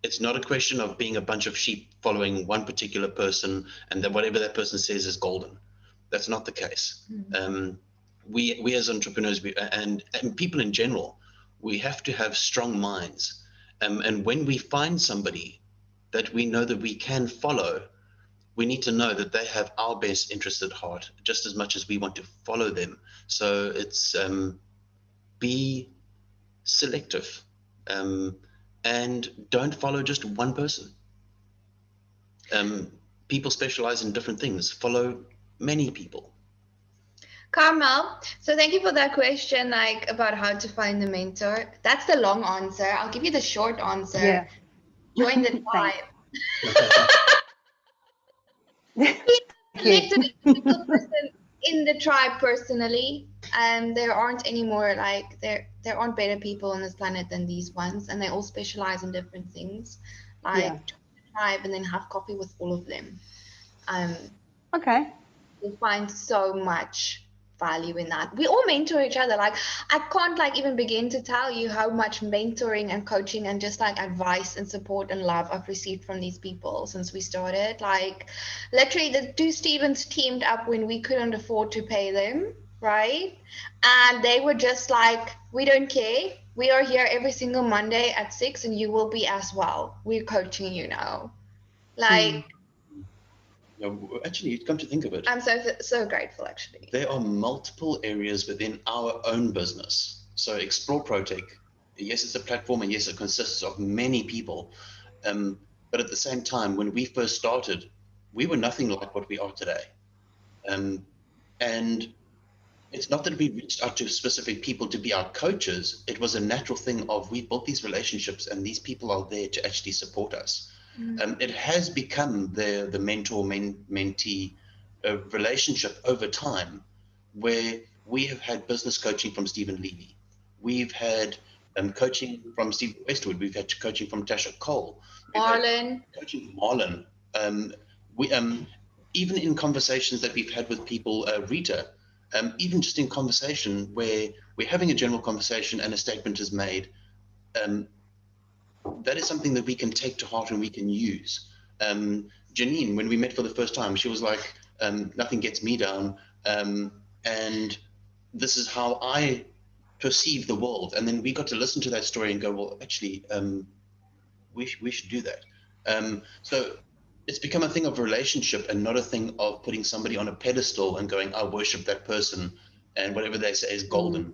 It's not a question of being a bunch of sheep following one particular person and that whatever that person says is golden. That's not the case. We as entrepreneurs and people in general, we have to have strong minds. And when we find somebody that we know that we can follow, we need to know that they have our best interest at heart, just as much as we want to follow them. So it's be selective and don't follow just one person. People specialize in different things. Follow many people. Carmel, so thank you for that question, like about how to find a mentor. That's the long answer. I'll give you the short answer. Yeah. Join the tribe. Connected with a single person in the tribe personally, and there aren't any more, like there aren't better people on this planet than these ones, and they all specialize in different things. Like join the tribe and then have coffee with all of them. Okay. You'll find so much value in that. We all mentor each other. Like I can't like even begin to tell you how much mentoring and coaching and just like advice and support and love I've received from these people since we started. Like literally the two Stevens teamed up when we couldn't afford to pay them, right? And they were just like, we don't care. We are here every single Monday at 6 and you will be as well. We're coaching you now. Like No, actually, come to think of it, I'm so grateful, actually. there are multiple areas within our own business. So Explore ProTech, yes, it's a platform, and yes, it consists of many people. But at the same time, when we first started, we were nothing like what we are today. And it's not that we reached out to specific people to be our coaches. It was a natural thing of we built these relationships, and these people are there to actually support us. It has become the mentor-mentee relationship over time, where we have had business coaching from Stephen Levy. We've had coaching from Steve Westwood. We've had coaching from Tasha Cole. Marlon. Coaching from Marlon. We even in conversations that we've had with people, Rita, even just in conversation where we're having a general conversation and a statement is made, that is something that we can take to heart and we can use. Janine, when we met for the first time, she was like, nothing gets me down. And this is how I perceive the world. And then we got to listen to that story and go, well, actually, we should do that. So it's become a thing of relationship and not a thing of putting somebody on a pedestal and going, I worship that person and whatever they say is golden.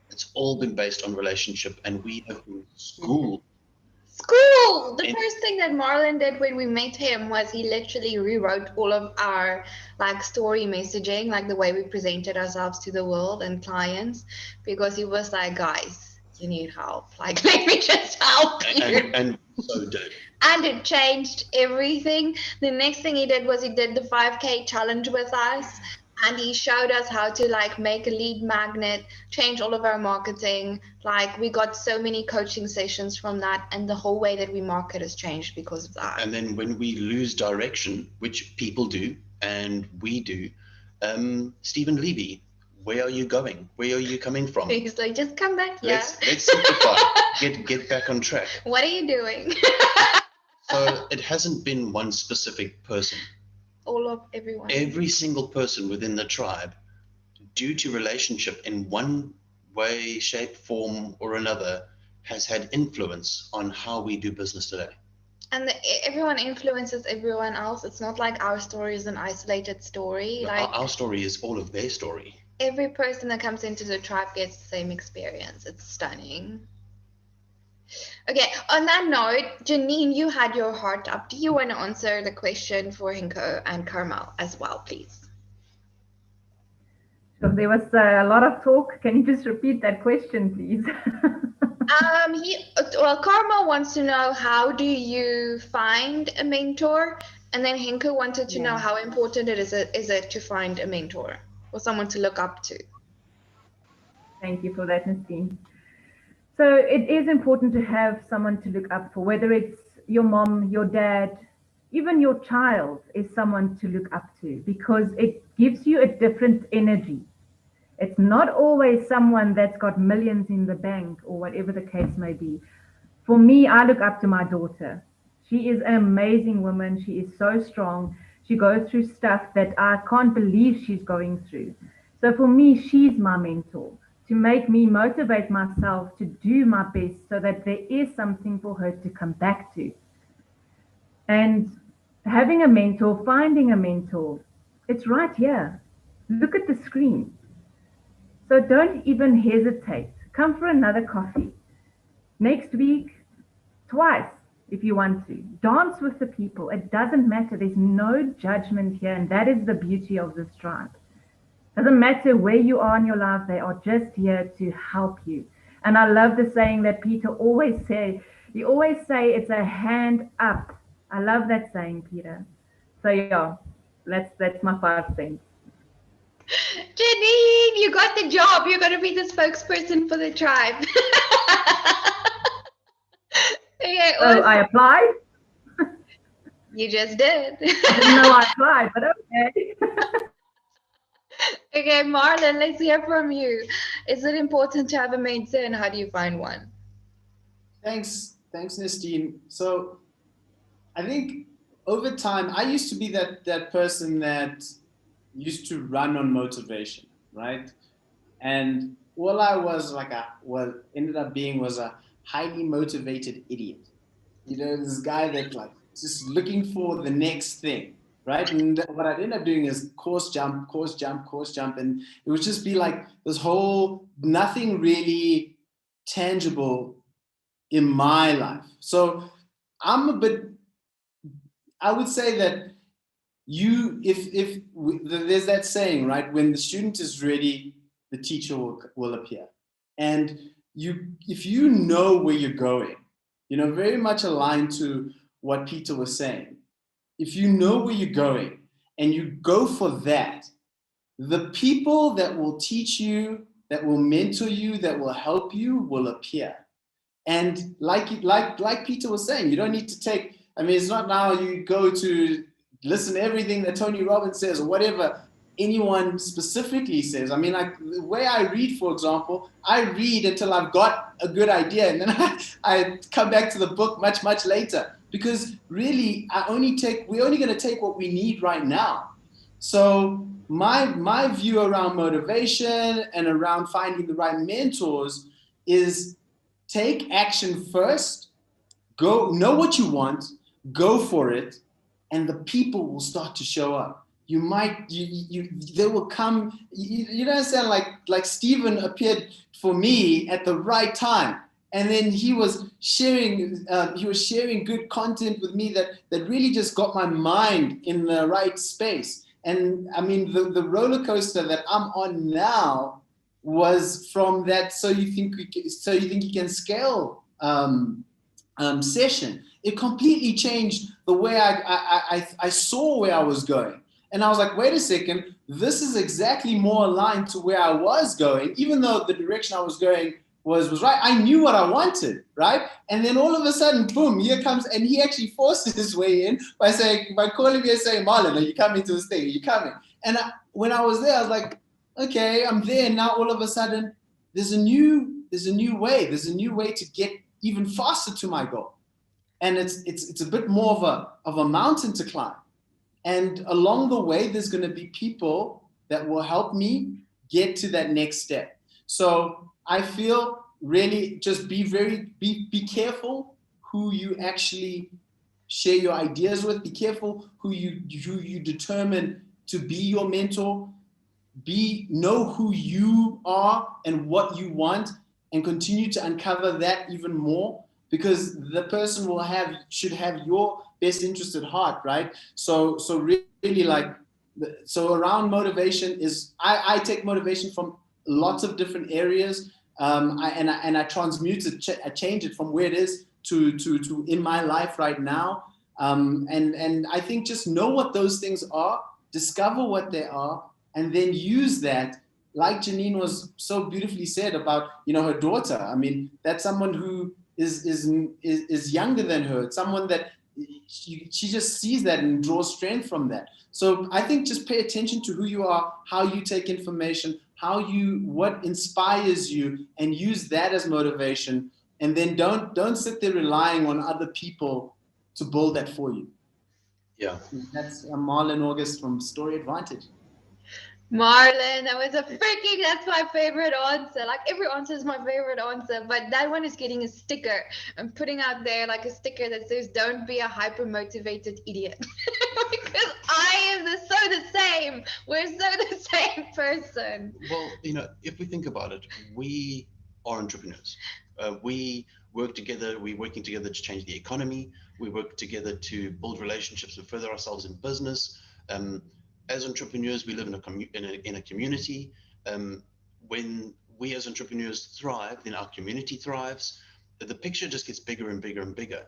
It's all been based on relationship, and we have been schooled. The first thing that Marlon did when we met him was he literally rewrote all of our like story messaging, like the way we presented ourselves to the world and clients, because he was like, guys, you need help. Like, let me just help you. And so did. And it changed everything. The next thing he did was he did the 5K challenge with us. And he showed us how to like make a lead magnet, change all of our marketing. Like we got so many coaching sessions from that, and the whole way that we market has changed because of that. And then when we lose direction, which people do, and we do, Stephen Levy, where are you going? Where are you coming from? He's like, just come back here. Let's simplify. Get back on track. What are you doing? So it hasn't been one specific person. All of everyone. Every single person within the tribe, due to relationship in one way, shape, form, or another, has had influence on how we do business today. And everyone influences everyone else. It's not like our story is an isolated story. Like our story is all of their story. Every person that comes into the tribe gets the same experience. It's stunning. Okay, on that note, Janine, you had your heart up. Do you want to answer the question for Hinko and Carmel as well, please? So there was a lot of talk. Can you just repeat that question, please? Carmel wants to know, how do you find a mentor? And then Hinko wanted to know how important is it to find a mentor or someone to look up to? Thank you for that, Nastine. So it is important to have someone to look up for, whether it's your mom, your dad, even your child is someone to look up to, because it gives you a different energy. It's not always someone that's got millions in the bank or whatever the case may be. For me, I look up to my daughter. She is an amazing woman. She is so strong. She goes through stuff that I can't believe she's going through. So for me, she's my mentor, to make me motivate myself to do my best so that there is something for her to come back to. And having a mentor, finding a mentor, it's right here. Look at the screen. So don't even hesitate. Come for another coffee. Next week, twice if you want to. Dance with the people. It doesn't matter. There's no judgment here, and that is the beauty of this tribe. Doesn't matter where you are in your life, they are just here to help you. And I love the saying that Peter always say. He always say it's a hand up. I love that saying, Peter. So yeah, that's my 5 things. Janine, you got the job. You're going to be the spokesperson for the tribe. Okay, so I applied. You just did. I didn't know I applied, but okay. Okay, Marlon, let's hear from you. Is it important to have a mentor, and how do you find one? Thanks, Nastine. So I think over time, I used to be that person that used to run on motivation, right? And all I was ended up being was a highly motivated idiot. You know, this guy that like just looking for the next thing. Right. And what I'd end up doing is course jump. And it would just be like this whole, nothing really tangible in my life. So I would say that there's that saying, right? When the student is ready, the teacher will appear. And if you know where you're going, very much aligned to what Peter was saying. If you know where you're going and you go for that, the people that will teach you, that will mentor you, that will help you will appear. And like Peter was saying, you don't need to take, I mean, it's not now you go to listen to everything that Tony Robbins says or whatever anyone specifically says. I mean, like the way I read, for example, I read until I've got a good idea, and then I come back to the book much, much later, because really we're only going to take what we need right now. So my view around motivation and around finding the right mentors is take action first, go know what you want, go for it, and the people will start to show up. They will come. You don't understand, like Stephen appeared for me at the right time, and then he was sharing good content with me that really just got my mind in the right space. And I mean, the roller coaster that I'm on now was from that. So you think you can scale session. It completely changed the way I saw where I was going. And I was like, wait a second, this is exactly more aligned to where I was going, even though the direction I was going was right. I knew what I wanted, right? And then all of a sudden, boom, here comes, and he actually forced his way in by calling me and saying, Marlon, are you coming to this thing? Are you coming? And when I was there, I was like, okay, I'm there. And now all of a sudden, there's a new way. There's a new way to get even faster to my goal. And it's a bit more of a mountain to climb. And along the way, there's going to be people that will help me get to that next step. So I feel really just be careful who you actually share your ideas with. Be careful who you determine to be your mentor. Know who you are and what you want, and continue to uncover that even more, because the person should have your best interest at heart, right? So really, like, so around motivation is, I take motivation from lots of different areas, and I transmute it, I change it from where it is to in my life right now, and I think just know what those things are, discover what they are, and then use that. Like Janine was so beautifully said about, her daughter. I mean, that's someone who is younger than her. It's someone that she just sees that and draws strength from that. So I think just pay attention to who you are, how you take information, what inspires you, and use that as motivation. And then don't sit there relying on other people to build that for you. Yeah. That's Marlon August from Story Advantage. Marlon, that's my favorite answer. Like, every answer is my favorite answer, but that one is getting a sticker. I'm putting out there like a sticker that says, don't be a hyper motivated idiot. Because I am the same. We're so the same person. Well, if we think about it, we are entrepreneurs. We work together. We're working together to change the economy. We work together to build relationships and further ourselves in business. As entrepreneurs, we live in a community. When we as entrepreneurs thrive, then our community thrives. The picture just gets bigger and bigger and bigger.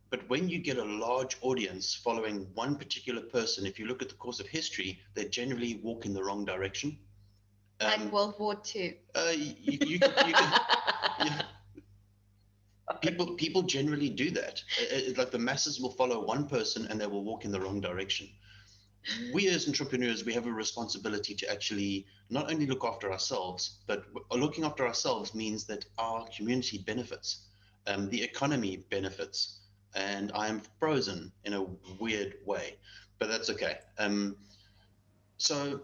But when you get a large audience following one particular person, if you look at the course of history, they generally walk in the wrong direction. Like World War II. People generally do that. Like, the masses will follow one person and they will walk in the wrong direction. We as entrepreneurs, we have a responsibility to actually not only look after ourselves, but looking after ourselves means that our community benefits, the economy benefits, and I am frozen in a weird way, but that's okay. So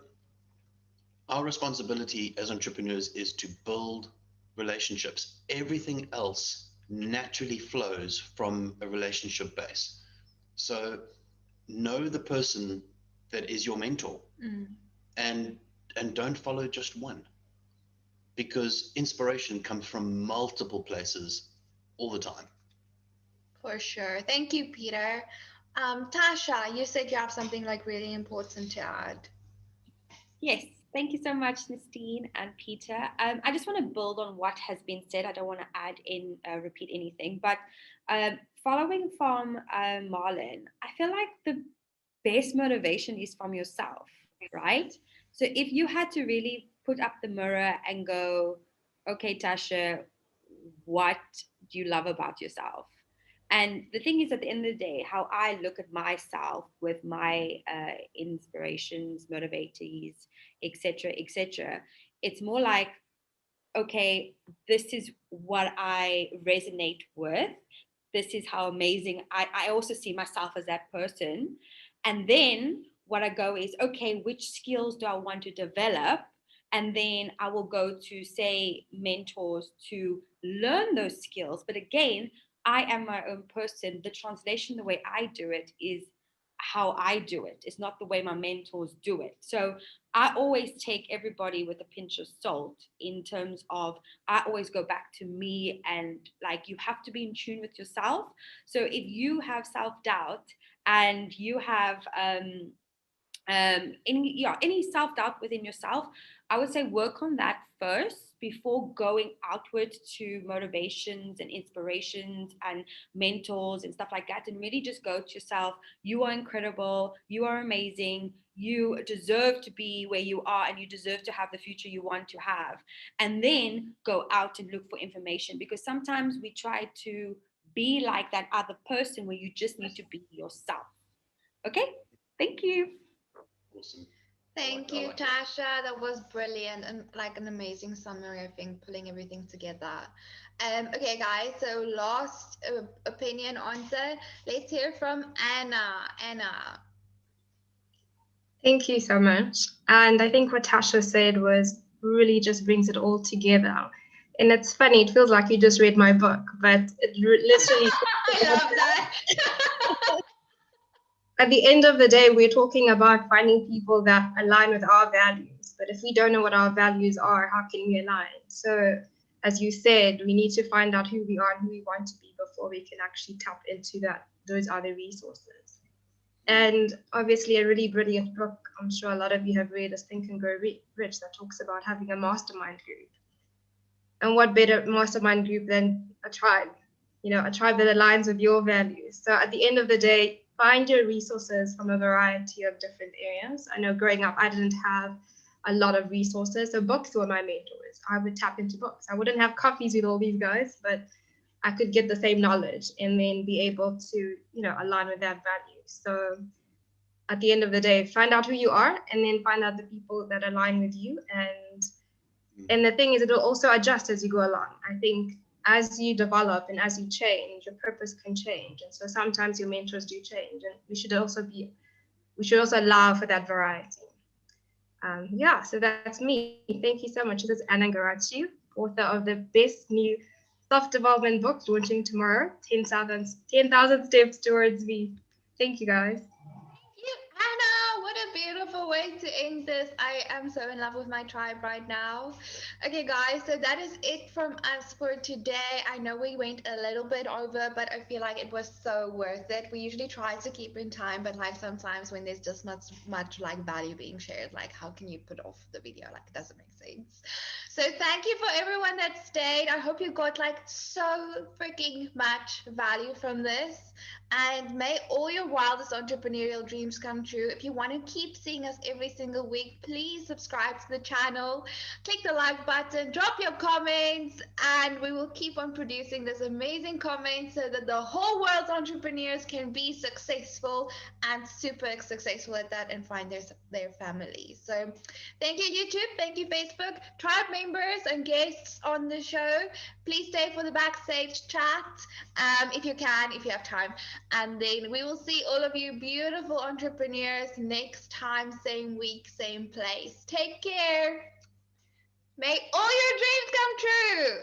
our responsibility as entrepreneurs is to build relationships. Everything else naturally flows from a relationship base. So know the person that is your mentor, and don't follow just one, because inspiration comes from multiple places all the time. For sure. Thank you, Peter. Tasha, you said you have something like really important to add. Yes, thank you so much, Nistine and Peter. I just want to build on what has been said. I don't want to add in, repeat anything, but following from Marlon, I feel like the best motivation is from yourself, right? So if you had to really put up the mirror and go, okay, Tasha, what do you love about yourself? And the thing is, at the end of the day, how I look at myself with my inspirations, motivators, etc., it's more like, okay, this is what I resonate with. This is how amazing I also see myself as that person. And then what I go is, okay, which skills do I want to develop? And then I will go to, say, mentors to learn those skills. But again, I am my own person. The translation, the way I do it, is how I do it. It's not the way my mentors do it. So I always take everybody with a pinch of salt in terms of, I always go back to me, and like, you have to be in tune with yourself. So if you have self-doubt and you have any self-doubt within yourself, I would say work on that first before going outward to motivations and inspirations and mentors and stuff like that. And really just go to yourself. You are incredible, you are amazing, you deserve to be where you are, and you deserve to have the future you want to have. And then go out and look for information, because sometimes we try to be like that other person where you just need to be yourself. Okay, thank you. Awesome. Thank you, Tasha. That was brilliant and like an amazing summary, I think, pulling everything together. Okay, guys, so last opinion answer. Let's hear from Anna. Anna. Thank you so much. And I think what Tasha said was really just brings it all together. And it's funny, it feels like you just read my book, but it literally. I love that. At the end of the day, we're talking about finding people that align with our values. But if we don't know what our values are, how can we align? So, as you said, we need to find out who we are and who we want to be before we can actually tap into those other resources. And obviously, a really brilliant book, I'm sure a lot of you have read, is Think and Grow Rich, that talks about having a mastermind group. And what better mastermind group than a tribe? You know, a tribe that aligns with your values. So at the end of the day, find your resources from a variety of different areas. I know growing up, I didn't have a lot of resources. So books were my mentors. I would tap into books. I wouldn't have coffees with all these guys, but I could get the same knowledge and then be able to, you know, align with that value. So at the end of the day, find out who you are and then find out the people that align with you. And the thing is, it will also adjust as you go along. I think as you develop and as you change, your purpose can change. And so sometimes your mentors do change, and we should also allow for that variety. Yeah, so that's me. Thank you so much. This is Anna Garachi, author of the best new self-development book launching tomorrow, 10,000 Steps Towards Me. Thank you, guys. Anna, what a beautiful way to end this. I am so in love with my tribe right now. Okay, guys, so that is it from us for today. I know we went a little bit over, but I feel like it was so worth it. We usually try to keep in time, but like sometimes when there's just much like value being shared, like how can you put off the video? Like it doesn't make sense. So thank you for everyone that stayed. I hope you got like so freaking much value from this. And may all your wildest entrepreneurial dreams come true. If you want to keep seeing us every single week, please subscribe to the channel, click the like button, drop your comments, and we will keep on producing this amazing content so that the whole world's entrepreneurs can be successful and super successful at that and find their families. So thank you, YouTube. Thank you, Facebook. Tribe members and guests on the show, please stay for the backstage chat if you can, if you have time. And then we will see all of you beautiful entrepreneurs next time, same week, same place. Take care. May all your dreams come true.